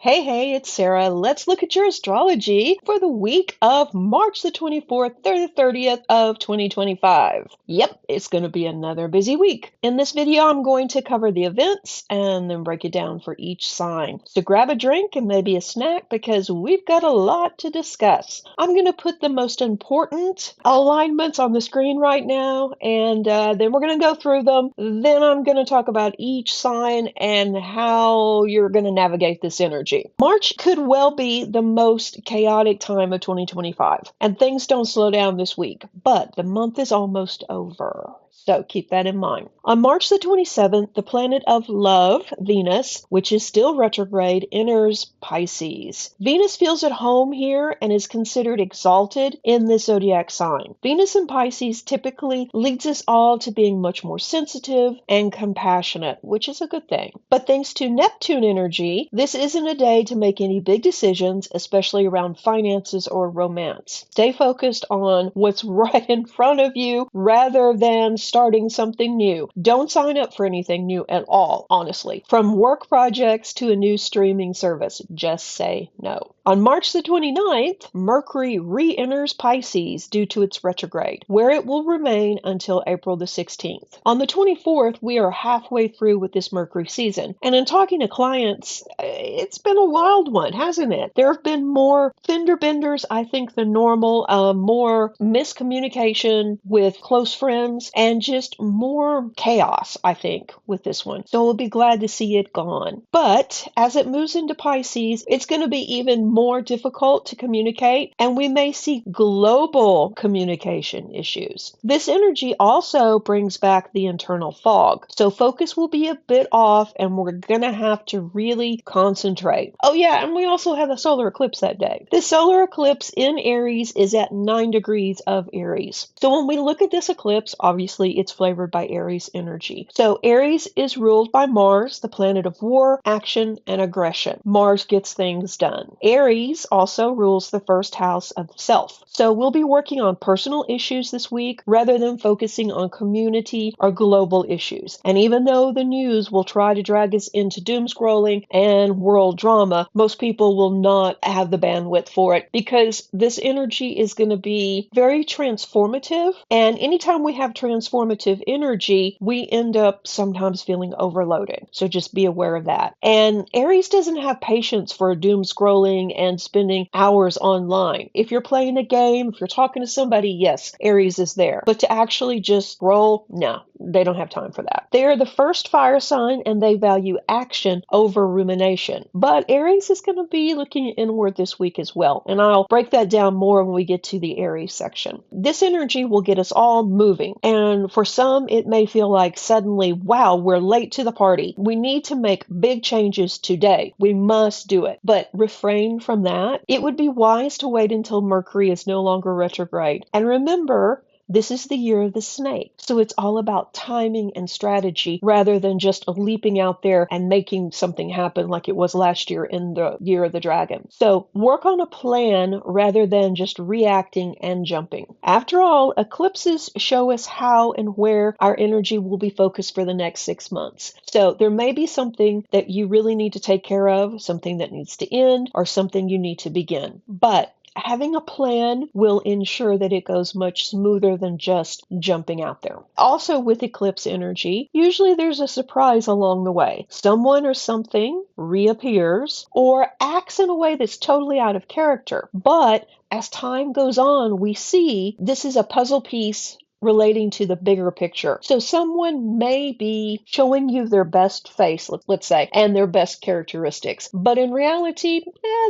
Hey, it's Sarah. Let's look at your astrology for the week of March the 24th through the 30th of 2025. Yep, it's going to be another busy week. In this video, I'm going to cover the events and then break it down for each sign. So grab a drink and maybe a snack because we've got a lot to discuss. I'm going to put the most important alignments on the screen right now, and then we're going to go through them. Then I'm going to talk about each sign and how you're going to navigate this energy. March could well be the most chaotic time of 2025, and things don't slow down this week, but the month is almost over. So keep that in mind. On March the 27th, the planet of love, Venus, which is still retrograde, enters Pisces. Venus feels at home here and is considered exalted in this zodiac sign. Venus in Pisces typically leads us all to being much more sensitive and compassionate, which is a good thing. But thanks to Neptune energy, this isn't a day to make any big decisions, especially around finances or romance. Stay focused on what's right in front of you rather than starting something new. Don't sign up for anything new at all, honestly. From work projects to a new streaming service, just say no. On March the 29th, Mercury re-enters Pisces due to its retrograde, where it will remain until April the 16th. On the 24th, we are halfway through with this Mercury season, and in talking to clients, it's been a wild one, hasn't it? There have been more fender benders, I think, than normal, more miscommunication with close friends, and just more chaos, I think, with this one. So we'll be glad to see it gone. But as it moves into Pisces, it's going to be even more difficult to communicate, and we may see global communication issues. This energy also brings back the internal fog, so focus will be a bit off, and we're going to have to really concentrate. Oh yeah, and we also have a solar eclipse that day. The solar eclipse in Aries is at 9 degrees of Aries. So when we look at this eclipse, obviously it's flavored by Aries energy. So Aries is ruled by Mars, the planet of war, action, and aggression. Mars gets things done. Aries also rules the first house of self. So we'll be working on personal issues this week rather than focusing on community or global issues. And even though the news will try to drag us into doom scrolling and world drama, most people will not have the bandwidth for it because this energy is going to be very transformative. And anytime we have transformative energy, we end up sometimes feeling overloaded. So just be aware of that. And Aries doesn't have patience for doom scrolling and spending hours online. If you're playing a game, if you're talking to somebody, yes, Aries is there. But to actually just scroll, no, they don't have time for that. They are the first fire sign and they value action over rumination. But Aries is going to be looking inward this week as well. And I'll break that down more when we get to the Aries section. This energy will get us all moving. And for some, it may feel like suddenly, wow, we're late to the party. We need to make big changes today. We must do it. But refrain from that. It would be wise to wait until Mercury is no longer retrograde. And remember, this is the year of the snake. So it's all about timing and strategy rather than just leaping out there and making something happen like it was last year in the year of the dragon. So work on a plan rather than just reacting and jumping. After all, eclipses show us how and where our energy will be focused for the next 6 months. So there may be something that you really need to take care of, something that needs to end, or something you need to begin. But having a plan will ensure that it goes much smoother than just jumping out there. Also, with eclipse energy, usually there's a surprise along the way. Someone or something reappears or acts in a way that's totally out of character. But as time goes on, we see this is a puzzle piece relating to the bigger picture. So someone may be showing you their best face, let's say, and their best characteristics. But in reality,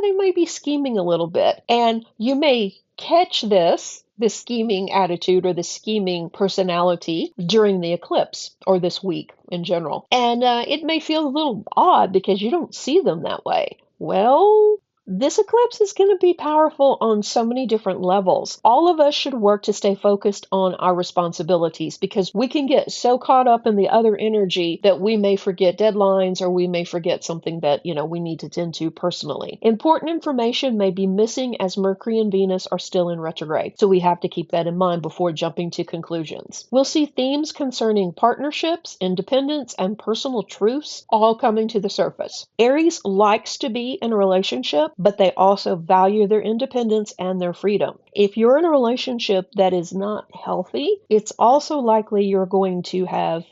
they may be scheming a little bit. And you may catch this scheming attitude or the scheming personality during the eclipse or this week in general. And it may feel a little odd because you don't see them that way. Well, This eclipse is going to be powerful on so many different levels. All of us should work to stay focused on our responsibilities because we can get so caught up in the other energy that we may forget deadlines or we may forget something that, we need to tend to personally. Important information may be missing as Mercury and Venus are still in retrograde, so we have to keep that in mind before jumping to conclusions. We'll see themes concerning partnerships, independence, and personal truths all coming to the surface. Aries likes to be in a relationship, but they also value their independence and their freedom. If you're in a relationship that is not healthy, it's also likely you're going to have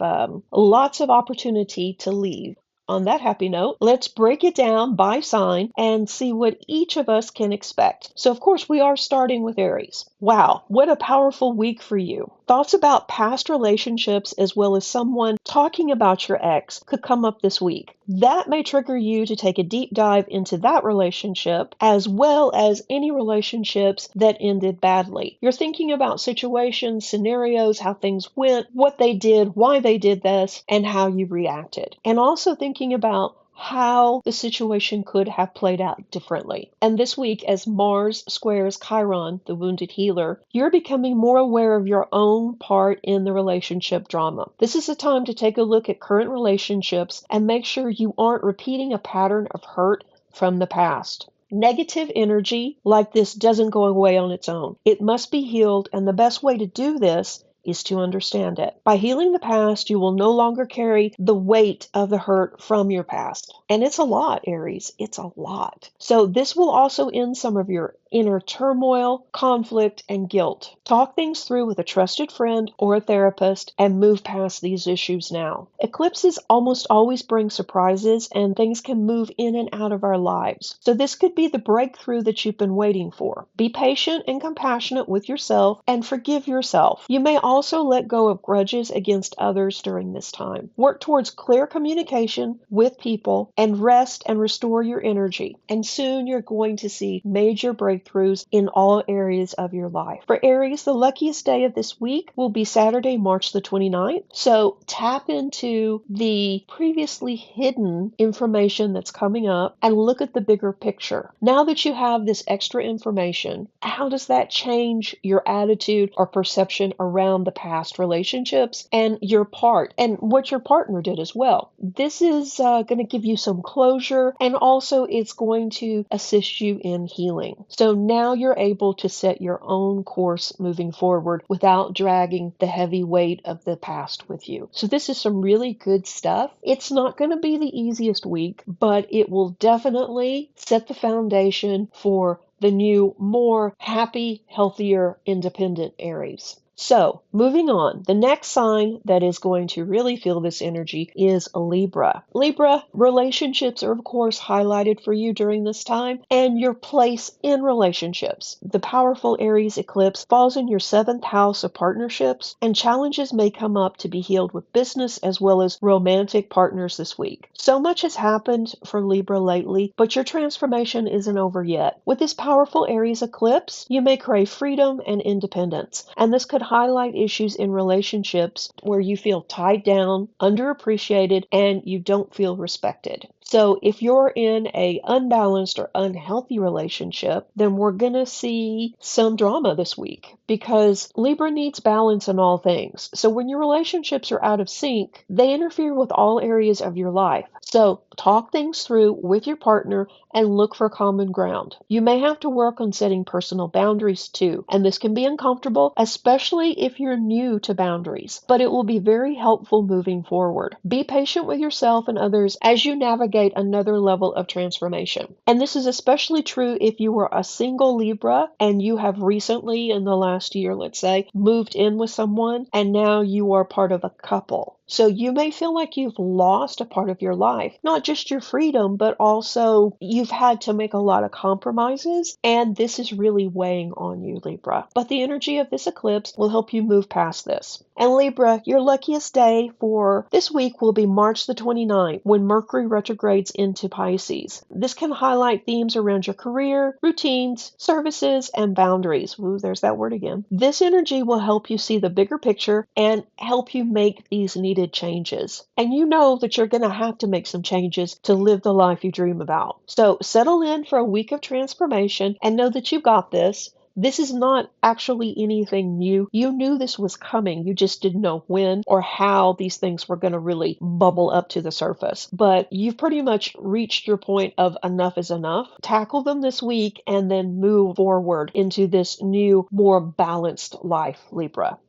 lots of opportunity to leave. On that happy note, let's break it down by sign and see what each of us can expect. So, of course, we are starting with Aries. Wow, what a powerful week for you. Thoughts about past relationships as well as someone talking about your ex could come up this week. That may trigger you to take a deep dive into that relationship as well as any relationships that ended badly. You're thinking about situations, scenarios, how things went, what they did, why they did this, and how you reacted. And also thinking about how the situation could have played out differently. And this week, as Mars squares Chiron, the wounded healer, you're becoming more aware of your own part in the relationship drama. This is a time to take a look at current relationships and make sure you aren't repeating a pattern of hurt from the past. Negative energy like this doesn't go away on its own. It must be healed, and the best way to do this is to understand it. By healing the past, you will no longer carry the weight of the hurt from your past. And it's a lot, Aries. It's a lot. So this will also end some of your inner turmoil, conflict, and guilt. Talk things through with a trusted friend or a therapist and move past these issues now. Eclipses almost always bring surprises and things can move in and out of our lives. So this could be the breakthrough that you've been waiting for. Be patient and compassionate with yourself and forgive yourself. You may also let go of grudges against others during this time. Work towards clear communication with people and rest and restore your energy. And soon you're going to see major breakthroughs in all areas of your life. For Aries, the luckiest day of this week will be Saturday, March the 29th. So tap into the previously hidden information that's coming up and look at the bigger picture. Now that you have this extra information, how does that change your attitude or perception around the past relationships and your part and what your partner did as well? This is going to give you some closure, and also it's going to assist you in healing. So now you're able to set your own course moving forward without dragging the heavy weight of the past with you. So this is some really good stuff. It's not going to be the easiest week, but it will definitely set the foundation for the new, more happy, healthier, independent Aries. So, moving on, the next sign that is going to really feel this energy is Libra. Libra, relationships are of course highlighted for you during this time, and your place in relationships. The powerful Aries eclipse falls in your 7th house of partnerships, and challenges may come up to be healed with business as well as romantic partners this week. So much has happened for Libra lately, but your transformation isn't over yet. With this powerful Aries eclipse, you may crave freedom and independence, and this could highlight issues in relationships where you feel tied down, underappreciated, and you don't feel respected. So if you're in a unbalanced or unhealthy relationship, then we're going to see some drama this week because Libra needs balance in all things. So when your relationships are out of sync, they interfere with all areas of your life. So talk things through with your partner and look for common ground. You may have to work on setting personal boundaries too, and this can be uncomfortable, especially if you're new to boundaries, but it will be very helpful moving forward. Be patient with yourself and others as you navigate another level of transformation. And this is especially true if you were a single Libra and you have recently, in the last year, let's say, moved in with someone and now you are part of a couple. So you may feel like you've lost a part of your life, not just your freedom, but also you've had to make a lot of compromises, and this is really weighing on you, Libra. But the energy of this eclipse will help you move past this. And Libra, your luckiest day for this week will be March the 29th, when Mercury retrogrades into Pisces. This can highlight themes around your career, routines, services, and boundaries. Ooh, there's that word again. This energy will help you see the bigger picture and help you make these needed needed changes. And you know that you're going to have to make some changes to live the life you dream about. So settle in for a week of transformation and know that you got this. This is not actually anything new. You knew this was coming. You just didn't know when or how these things were going to really bubble up to the surface. But you've pretty much reached your point of enough is enough. Tackle them this week and then move forward into this new, more balanced life, Libra.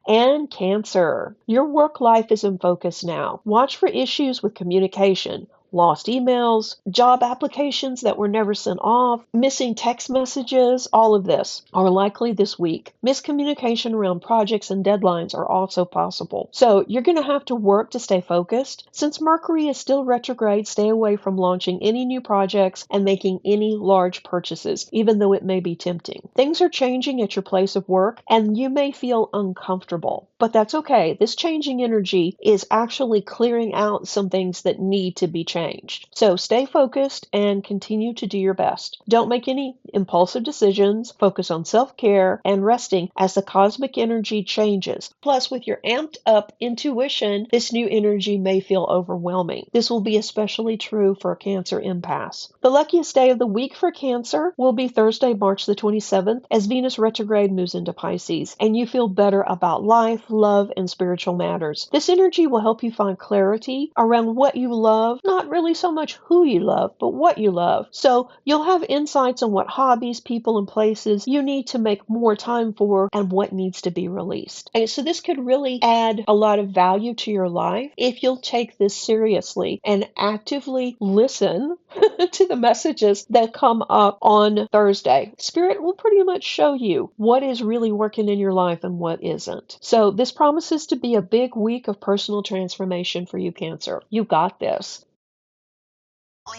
And Cancer. Your work life is in focus now. Watch for issues with communication. Lost emails, job applications that were never sent off, missing text messages, all of this are likely this week. Miscommunication around projects and deadlines are also possible. So you're going to have to work to stay focused. Since Mercury is still retrograde, stay away from launching any new projects and making any large purchases, even though it may be tempting. Things are changing at your place of work and you may feel uncomfortable, but that's okay. This changing energy is actually clearing out some things that need to be changed. So stay focused and continue to do your best. Don't make any impulsive decisions. Focus on self-care and resting as the cosmic energy changes. Plus, with your amped up intuition, this new energy may feel overwhelming. This will be especially true for a Cancer impasse. The luckiest day of the week for Cancer will be Thursday, March the 27th, as Venus retrograde moves into Pisces, and you feel better about life, love, and spiritual matters. This energy will help you find clarity around what you love, not really so much who you love, but what you love. So you'll have insights on what hobbies, people, and places you need to make more time for and what needs to be released. And so this could really add a lot of value to your life if you'll take this seriously and actively listen to the messages that come up on Thursday. Spirit will pretty much show you what is really working in your life and what isn't. So this promises to be a big week of personal transformation for you, Cancer. You got this.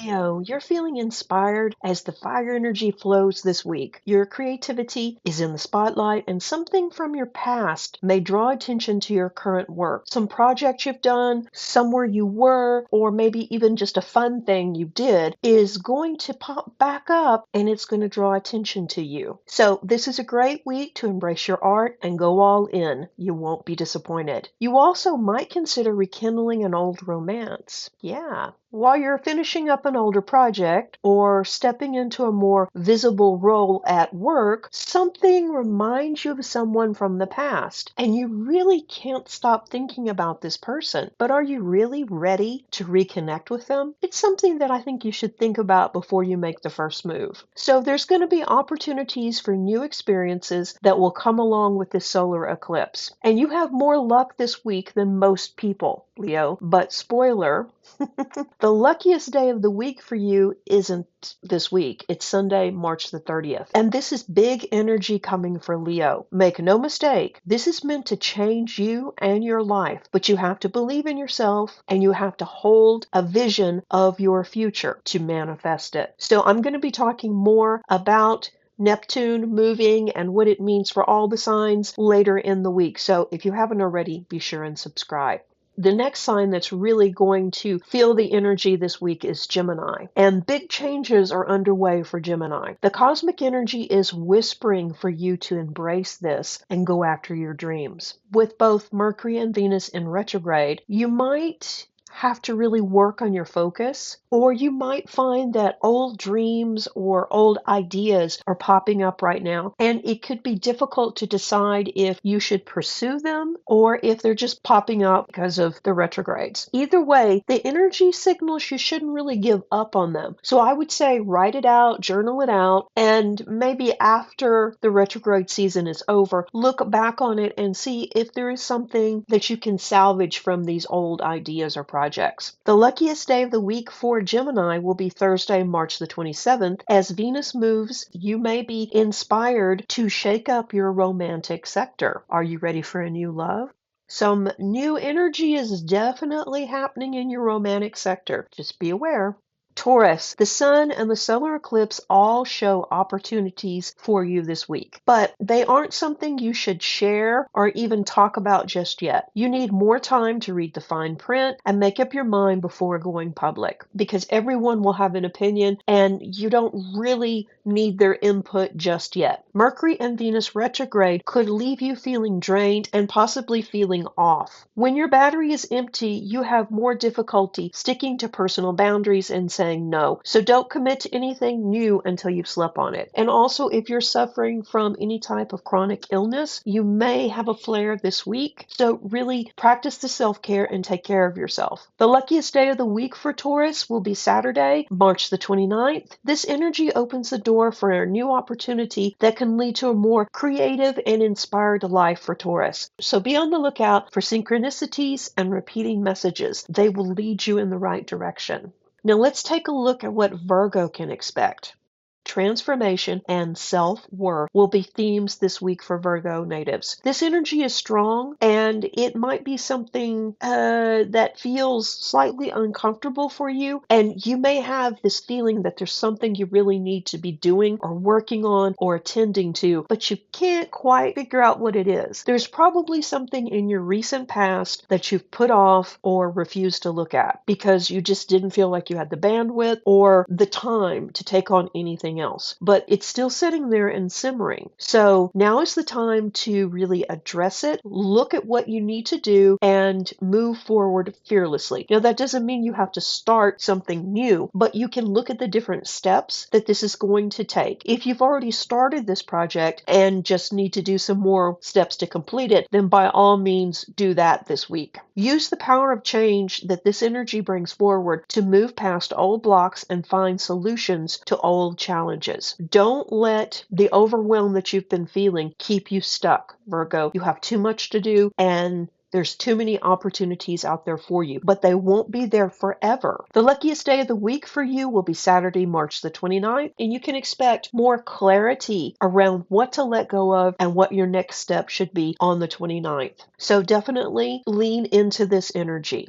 Leo, you're feeling inspired as the fire energy flows this week. Your creativity is in the spotlight, and something from your past may draw attention to your current work. Some project you've done, somewhere you were, or maybe even just a fun thing you did is going to pop back up and it's going to draw attention to you. So this is a great week to embrace your art and go all in. You won't be disappointed. You also might consider rekindling an old romance. Yeah. While you're finishing up an older project or stepping into a more visible role at work, something reminds you of someone from the past, and you really can't stop thinking about this person. But are you really ready to reconnect with them? It's something that I think you should think about before you make the first move. So there's going to be opportunities for new experiences that will come along with this solar eclipse. And you have more luck this week than most people, Leo. But spoiler, the luckiest day of the week for you isn't this week. It's Sunday, March the 30th. And this is big energy coming for Leo. Make no mistake, this is meant to change you and your life, but you have to believe in yourself and you have to hold a vision of your future to manifest it. So I'm going to be talking more about Neptune moving and what it means for all the signs later in the week. So if you haven't already, be sure and subscribe. The next sign that's really going to feel the energy this week is Gemini, and big changes are underway for Gemini. The cosmic energy is whispering for you to embrace this and go after your dreams. With both Mercury and Venus in retrograde, you might have to really work on your focus, or you might find that old dreams or old ideas are popping up right now, and it could be difficult to decide if you should pursue them or if they're just popping up because of the retrogrades. Either way, the energy signals you shouldn't really give up on them. So I would say write it out, journal it out, and maybe after the retrograde season is over, look back on it and see if there is something that you can salvage from these old ideas or projects. The luckiest day of the week for Gemini will be Thursday, March the 27th. As Venus moves, you may be inspired to shake up your romantic sector. Are you ready for a new love? Some new energy is definitely happening in your romantic sector. Just be aware. Taurus, the sun and the solar eclipse all show opportunities for you this week, but they aren't something you should share or even talk about just yet. You need more time to read the fine print and make up your mind before going public, because everyone will have an opinion and you don't really need their input just yet. Mercury and Venus retrograde could leave you feeling drained and possibly feeling off. When your battery is empty, you have more difficulty sticking to personal boundaries and saying no. So don't commit to anything new until you've slept on it. And also, if you're suffering from any type of chronic illness, you may have a flare this week. So really practice the self-care and take care of yourself. The luckiest day of the week for Taurus will be Saturday, March the 29th. This energy opens the door for a new opportunity that can lead to a more creative and inspired life for Taurus. So be on the lookout for synchronicities and repeating messages. They will lead you in the right direction. Now let's take a look at what Virgo can expect. Transformation and self-worth will be themes this week for Virgo natives. This energy is strong, and it might be something that feels slightly uncomfortable for you, and you may have this feeling that there's something you really need to be doing or working on or attending to, but you can't quite figure out what it is. There's probably something in your recent past that you've put off or refused to look at because you just didn't feel like you had the bandwidth or the time to take on anything else, but it's still sitting there and simmering. So now is the time to really address it, look at what you need to do, and move forward fearlessly. Now, that doesn't mean you have to start something new, but you can look at the different steps that this is going to take. If you've already started this project and just need to do some more steps to complete it, then by all means do that this week. Use the power of change that this energy brings forward to move past old blocks and find solutions to old challenges. Don't let the overwhelm that you've been feeling keep you stuck, Virgo. You have too much to do, and there's too many opportunities out there for you, but they won't be there forever. The luckiest day of the week for you will be Saturday, March the 29th, and you can expect more clarity around what to let go of and what your next step should be on the 29th. So definitely lean into this energy.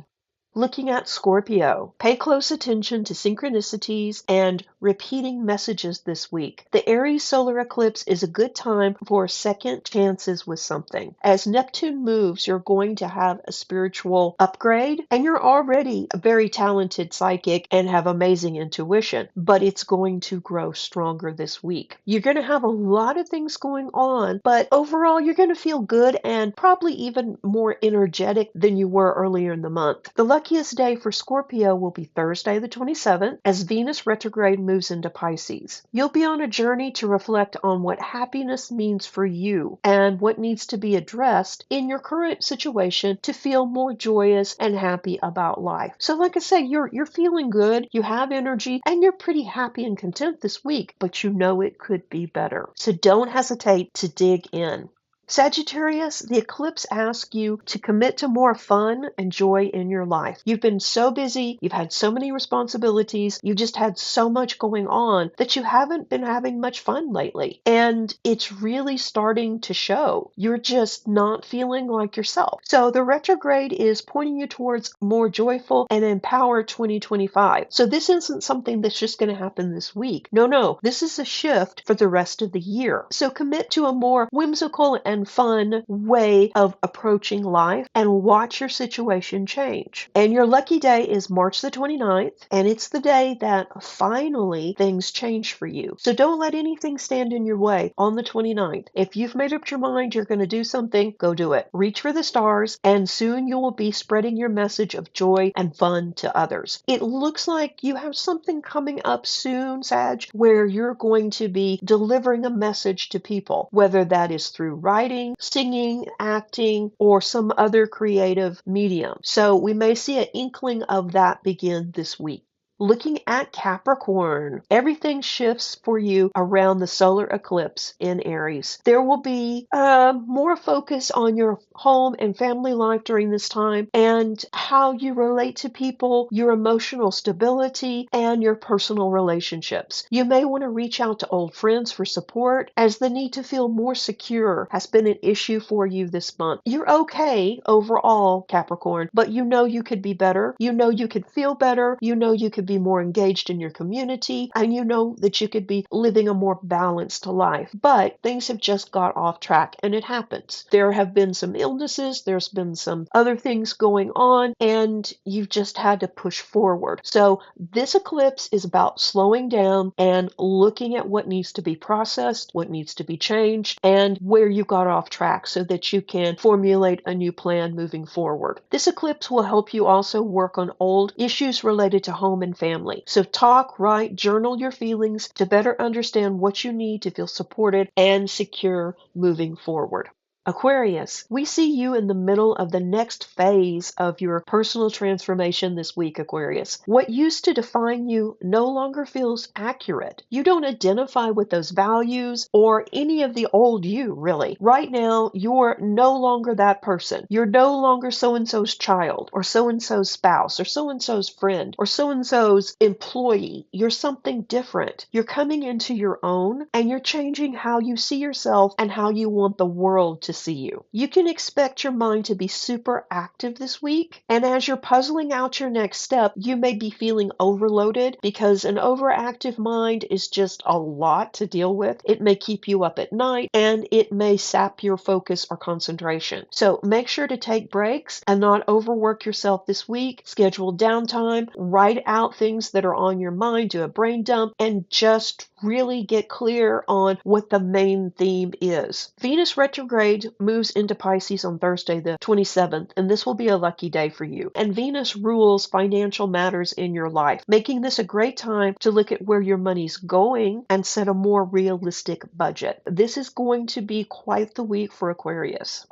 Looking at Scorpio, pay close attention to synchronicities and repeating messages this week. The Aries solar eclipse is a good time for second chances with something. As Neptune moves, you're going to have a spiritual upgrade, and you're already a very talented psychic and have amazing intuition, but it's going to grow stronger this week. You're going to have a lot of things going on, but overall, you're going to feel good and probably even more energetic than you were earlier in the month. The luckiest day for Scorpio will be Thursday the 27th as Venus retrograde moves into Pisces. You'll be on a journey to reflect on what happiness means for you and what needs to be addressed in your current situation to feel more joyous and happy about life. So like I say, you're feeling good, you have energy, and you're pretty happy and content this week, but you know it could be better. So don't hesitate to dig in. Sagittarius, the eclipse asks you to commit to more fun and joy in your life. You've been so busy, you've had so many responsibilities, you've just had so much going on that you haven't been having much fun lately. And it's really starting to show. You're just not feeling like yourself. So the retrograde is pointing you towards more joyful and empowered 2025. So this isn't something that's just going to happen this week. No, this is a shift for the rest of the year. So commit to a more whimsical and fun way of approaching life and watch your situation change. And your lucky day is March the 29th, and it's the day that finally things change for you. So don't let anything stand in your way on the 29th. If you've made up your mind you're going to do something, go do it. Reach for the stars, and soon you will be spreading your message of joy and fun to others. It looks like you have something coming up soon, Sag, where you're going to be delivering a message to people, whether that is through writing, singing, acting, or some other creative medium. So we may see an inkling of that begin this week. Looking at Capricorn, everything shifts for you around the solar eclipse in Aries. There will be more focus on your home and family life during this time and how you relate to people, your emotional stability, and your personal relationships. You may want to reach out to old friends for support as the need to feel more secure has been an issue for you this month. You're okay overall, Capricorn, but you know you could be better. You know you could feel better. You know you could be more engaged in your community, and you know that you could be living a more balanced life. But things have just got off track, and it happens. There have been some illnesses, there's been some other things going on, and you've just had to push forward. So this eclipse is about slowing down and looking at what needs to be processed, what needs to be changed, and where you got off track so that you can formulate a new plan moving forward. This eclipse will help you also work on old issues related to home and family. So talk, write, journal your feelings to better understand what you need to feel supported and secure moving forward. Aquarius, we see you in the middle of the next phase of your personal transformation this week, Aquarius. What used to define you no longer feels accurate. You don't identify with those values or any of the old you, really. Right now, you're no longer that person. You're no longer so-and-so's child or so-and-so's spouse or so-and-so's friend or so-and-so's employee. You're something different. You're coming into your own, and you're changing how you see yourself and how you want the world to see you. You can expect your mind to be super active this week, and as you're puzzling out your next step, you may be feeling overloaded because an overactive mind is just a lot to deal with. It may keep you up at night, and it may sap your focus or concentration. So make sure to take breaks and not overwork yourself this week. Schedule downtime, write out things that are on your mind, do a brain dump, and just really get clear on what the main theme is. Venus retrograde moves into Pisces on Thursday the 27th, and this will be a lucky day for you. And Venus rules financial matters in your life, making this a great time to look at where your money's going and set a more realistic budget. This is going to be quite the week for Aquarius.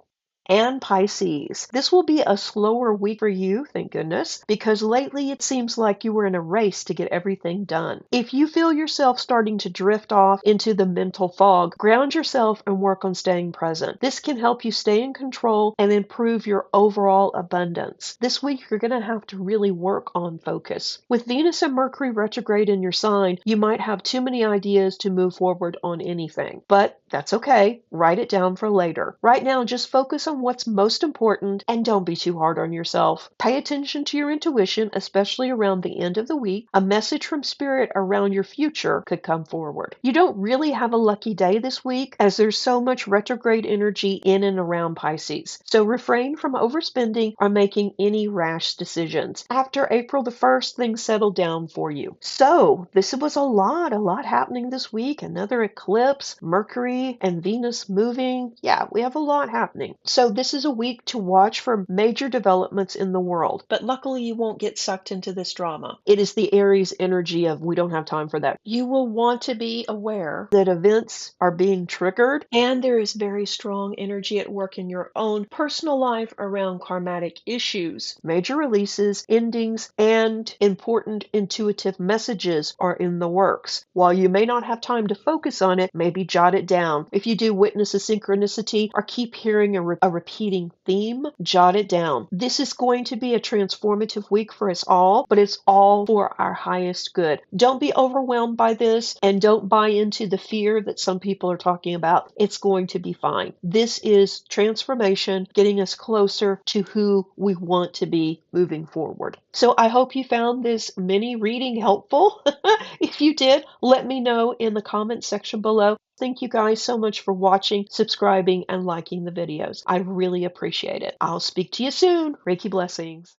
And Pisces. This will be a slower week for you, thank goodness, because lately it seems like you were in a race to get everything done. If you feel yourself starting to drift off into the mental fog, ground yourself and work on staying present. This can help you stay in control and improve your overall abundance. This week you're going to have to really work on focus. With Venus and Mercury retrograde in your sign, you might have too many ideas to move forward on anything, but that's okay. Write it down for later. Right now, just focus on what's most important and don't be too hard on yourself. Pay attention to your intuition, especially around the end of the week. A message from spirit around your future could come forward. You don't really have a lucky day this week as there's so much retrograde energy in and around Pisces. So refrain from overspending or making any rash decisions. After April the 1st, things settle down for you. So this was a lot happening this week. Another eclipse, Mercury and Venus moving. Yeah, we have a lot happening. So this is a week to watch for major developments in the world. But luckily you won't get sucked into this drama. It is the Aries energy of we don't have time for that. You will want to be aware that events are being triggered, and there is very strong energy at work in your own personal life around karmatic issues. Major releases, endings, and important intuitive messages are in the works. While you may not have time to focus on it, maybe jot it down. If you do witness a synchronicity or keep hearing a repeating theme, jot it down. This is going to be a transformative week for us all, but it's all for our highest good. Don't be overwhelmed by this, and don't buy into the fear that some people are talking about. It's going to be fine. This is transformation, getting us closer to who we want to be moving forward. So I hope you found this mini reading helpful. If you did, let me know in the comment section below. Thank you guys so much for watching, subscribing, and liking the videos. I really appreciate it. I'll speak to you soon. Reiki blessings.